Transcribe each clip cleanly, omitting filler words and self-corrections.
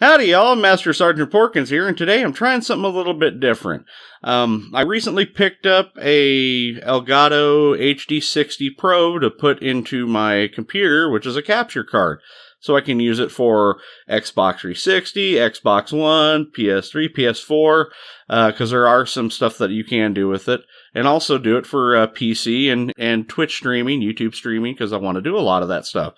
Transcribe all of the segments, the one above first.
Howdy y'all, Master Sergeant Porkins here, and today I'm trying something a little bit different. I recently picked up a Elgato HD60 Pro to put into my computer, which is a capture card. So I can use it for Xbox 360, Xbox One, PS3, PS4, because there are some stuff that you can do with it. And also do it for PC and Twitch streaming, YouTube streaming, because I want to do a lot of that stuff.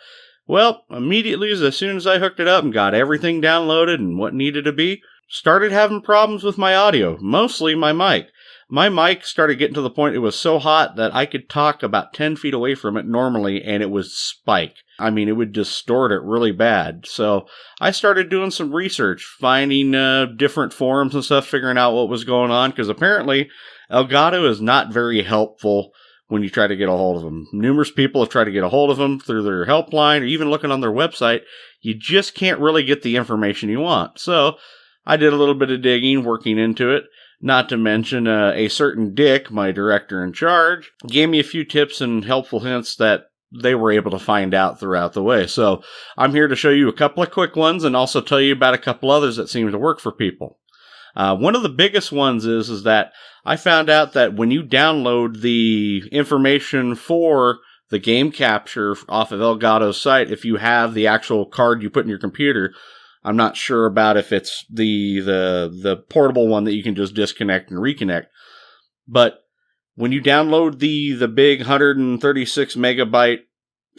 Well, immediately as soon as I hooked it up and got everything downloaded and what needed to be, started having problems with my audio, mostly my mic. My mic started getting to the point it was so hot that I could talk about 10 feet away from it normally and it would spike. I mean, it would distort it really bad. So I started doing some research, finding different forums and stuff, figuring out what was going on, because apparently Elgato is not very helpful when you try to get a hold of them. Numerous people have tried to get a hold of them through their helpline or even looking on their website. You just can't really get the information you want. So I did a little bit of digging, working into it. Not to mention a certain Dick, my director in charge, gave me a few tips and helpful hints that they were able to find out throughout the way. So I'm here to show you a couple of quick ones and also tell you about a couple others that seem to work for people. One of the biggest ones is that I found out that when you download the information for the game capture off of Elgato's site, if you have the actual card you put in your computer, I'm not sure about if it's the portable one that you can just disconnect and reconnect. But when you download the big 136 megabyte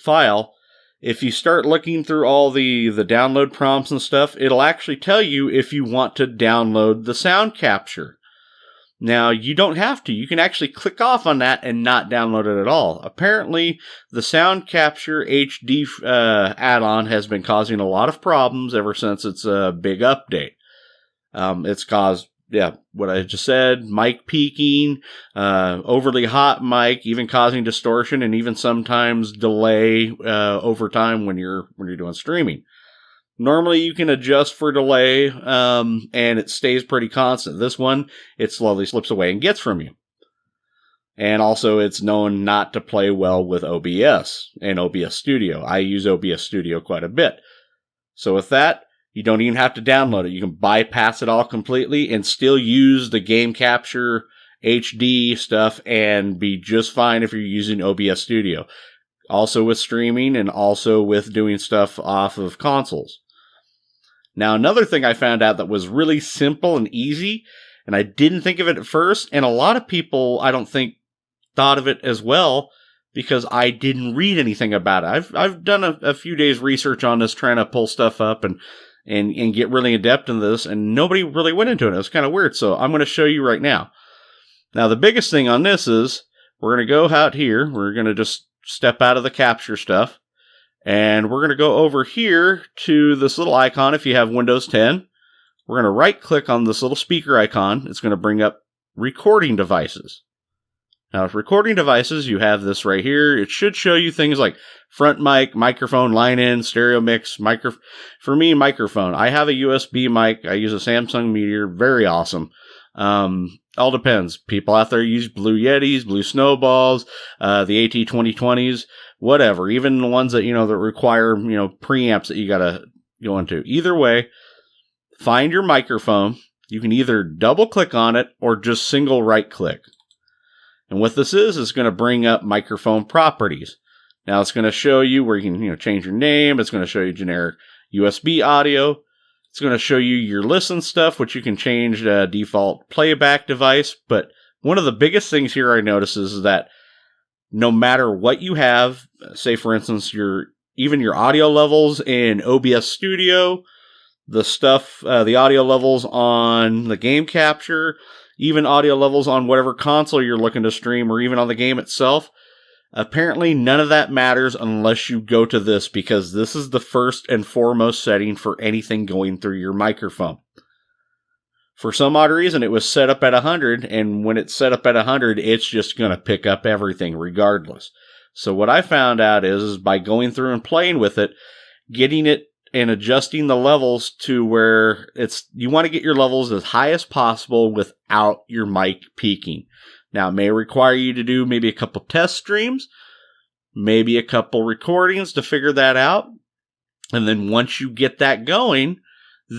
file, if you start looking through all the download prompts and stuff, it'll actually tell you if you want to download the sound capture. Now, you don't have to. You can actually click off on that and not download it at all. Apparently, the Sound Capture HD add-on has been causing a lot of problems ever since its big update. It's caused, what I just said, mic peaking, overly hot mic, even causing distortion, and even sometimes delay over time when you're doing streaming. Normally, you can adjust for delay, and it stays pretty constant. This one, it slowly slips away and gets from you. And also, it's known not to play well with OBS and OBS Studio. I use OBS Studio quite a bit. So with that, you don't even have to download it. You can bypass it all completely and still use the game capture HD stuff and be just fine if you're using OBS Studio. Also with streaming and also with doing stuff off of consoles. Now, another thing I found out that was really simple and easy, and I didn't think of it at first, and a lot of people, I don't think, thought of it as well, because I didn't read anything about it. I've done a few days research on this, trying to pull stuff up and get really in-depth in this, and nobody really went into it. It was kind of weird, so I'm going to show you right now. Now, the biggest thing on this is, we're going to go out here, we're going to just step out of the capture stuff, and we're going to go over here to this little icon if you have Windows 10. We're going to right-click on this little speaker icon. It's going to bring up recording devices. Now, with recording devices, you have this right here. It should show you things like front mic, microphone, line in, stereo mix, for me, microphone. I have a USB mic. I use a Samsung Meteor. Very awesome. All depends. People out there use Blue Yetis, Blue Snowballs, the AT2020s, whatever. Even the ones that, that require, preamps that you gotta go into. Either way, find your microphone. You can either double click on it or just single right click. And what this is going to bring up microphone properties. Now it's going to show you where you can, change your name. It's going to show you generic USB audio. It's going to show you your listen stuff, which you can change default playback device. But one of the biggest things here I notice is that no matter what you have, say for instance, even your audio levels in OBS Studio, the audio levels on the game capture, even audio levels on whatever console you're looking to stream, or even on the game itself, apparently none of that matters unless you go to this, because this is the first and foremost setting for anything going through your microphone. For some odd reason, it was set up at 100, and when it's set up at 100, it's just going to pick up everything regardless. So what I found out is by going through and playing with it, getting it and adjusting the levels to where you want to get your levels as high as possible without your mic peaking. Now, it may require you to do maybe a couple test streams, maybe a couple recordings to figure that out. And then once you get that going,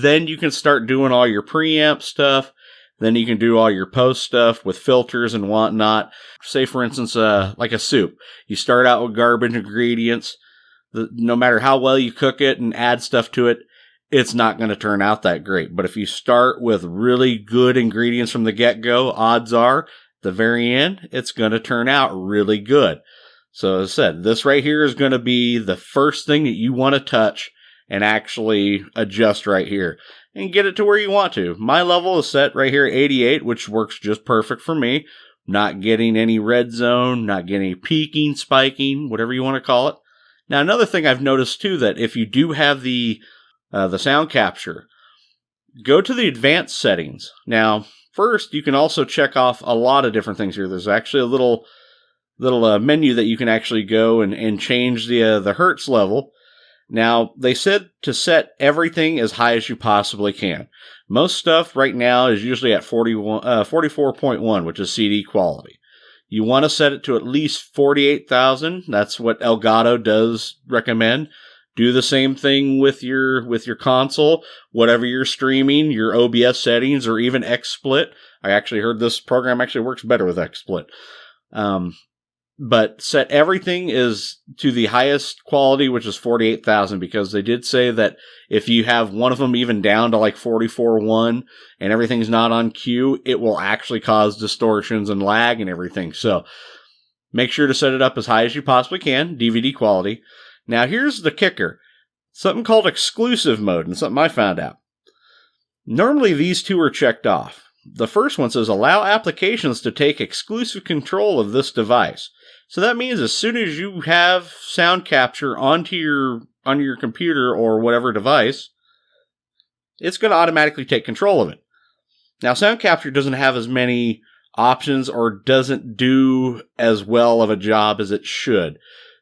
then you can start doing all your preamp stuff. Then you can do all your post stuff with filters and whatnot. Say, for instance, like a soup. You start out with garbage ingredients. No matter how well you cook it and add stuff to it, it's not going to turn out that great. But if you start with really good ingredients from the get-go, odds are, at the very end, it's going to turn out really good. So as I said, this right here is going to be the first thing that you want to touch and actually adjust right here and get it to where you want to. My level is set right here at 88, which works just perfect for me. Not getting any red zone, not getting any peaking, spiking, whatever you want to call it. Now, another thing I've noticed too, that if you do have the sound capture, go to the advanced settings. Now, first, you can also check off a lot of different things here. There's actually a little menu that you can actually go and change the hertz level. Now, they said to set everything as high as you possibly can. Most stuff right now is usually at 44.1, which is CD quality. You want to set it to at least 48,000. That's what Elgato does recommend. Do the same thing with your console, whatever you're streaming, your OBS settings, or even XSplit. I actually heard this program actually works better with XSplit. But set everything is to the highest quality, which is 48,000, because they did say that if you have one of them even down to like 44.1 and everything's not on cue, it will actually cause distortions and lag and everything. So make sure to set it up as high as you possibly can, DVD quality. Now here's the kicker. Something called exclusive mode, and something I found out. Normally these two are checked off. The first one says allow applications to take exclusive control of this device. So that means as soon as you have sound capture on your computer or whatever device, it's going to automatically take control of it. Now, sound capture doesn't have as many options or doesn't do as well of a job as it should.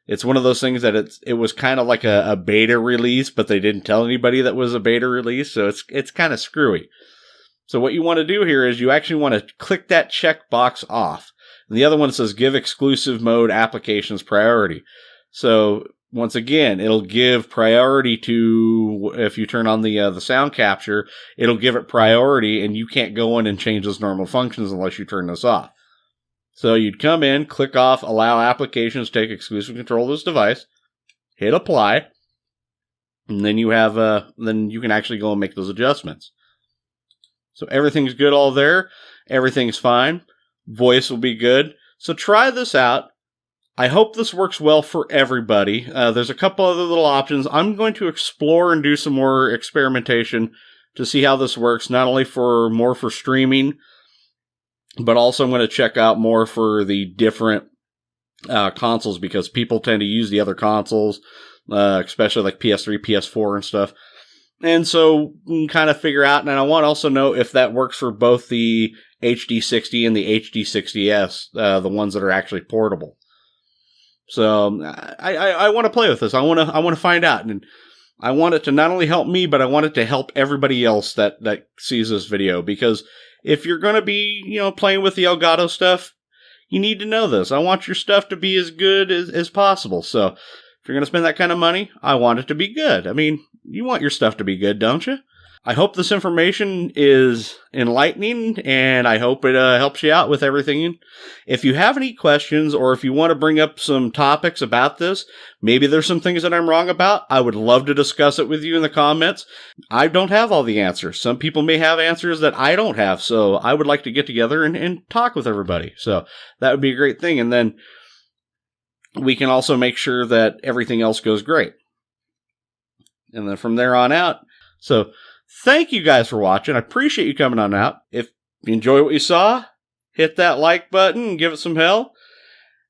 It's one of those things that it was kind of like a beta release, but they didn't tell anybody that was a beta release, so it's kind of screwy. So what you want to do here is you actually want to click that checkbox off. And the other one says give exclusive mode applications priority. So once again, it'll give priority to, if you turn on the sound capture, it'll give it priority, and you can't go in and change those normal functions unless you turn this off. So you'd come in, click off, allow applications to take exclusive control of this device, hit apply, and then you have then you can actually go and make those adjustments. So everything's good all there. Everything's fine. Voice will be good. So try this out. I hope this works well for everybody. There's a couple other little options. I'm going to explore and do some more experimentation to see how this works, not only for streaming, but also I'm going to check out more for the different consoles, because people tend to use the other consoles, especially like PS3, PS4 and stuff. And so we can kind of figure out, and I want to also know if that works for both the HD60 and the HD60S, the ones that are actually portable. So I want to play with this. I want to find out, and I want it to not only help me, but I want it to help everybody else that sees this video. Because if you're going to be, playing with the Elgato stuff, you need to know this. I want your stuff to be as good as possible. So if you're going to spend that kind of money, I want it to be good. I mean, you want your stuff to be good, don't you? I hope this information is enlightening, and I hope it helps you out with everything. If you have any questions, or if you want to bring up some topics about this, maybe there's some things that I'm wrong about, I would love to discuss it with you in the comments. I don't have all the answers. Some people may have answers that I don't have, so I would like to get together and talk with everybody. So that would be a great thing, and then we can also make sure that everything else goes great. And then from there on out, so thank you guys for watching. I appreciate you coming on out. If you enjoy what you saw, hit that like button and give it some hell.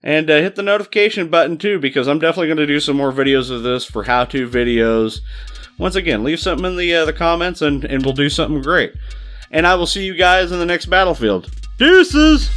And hit the notification button too, because I'm definitely going to do some more videos of this for how-to videos. Once again, leave something in the comments and we'll do something great. And I will see you guys in the next battlefield. Deuces!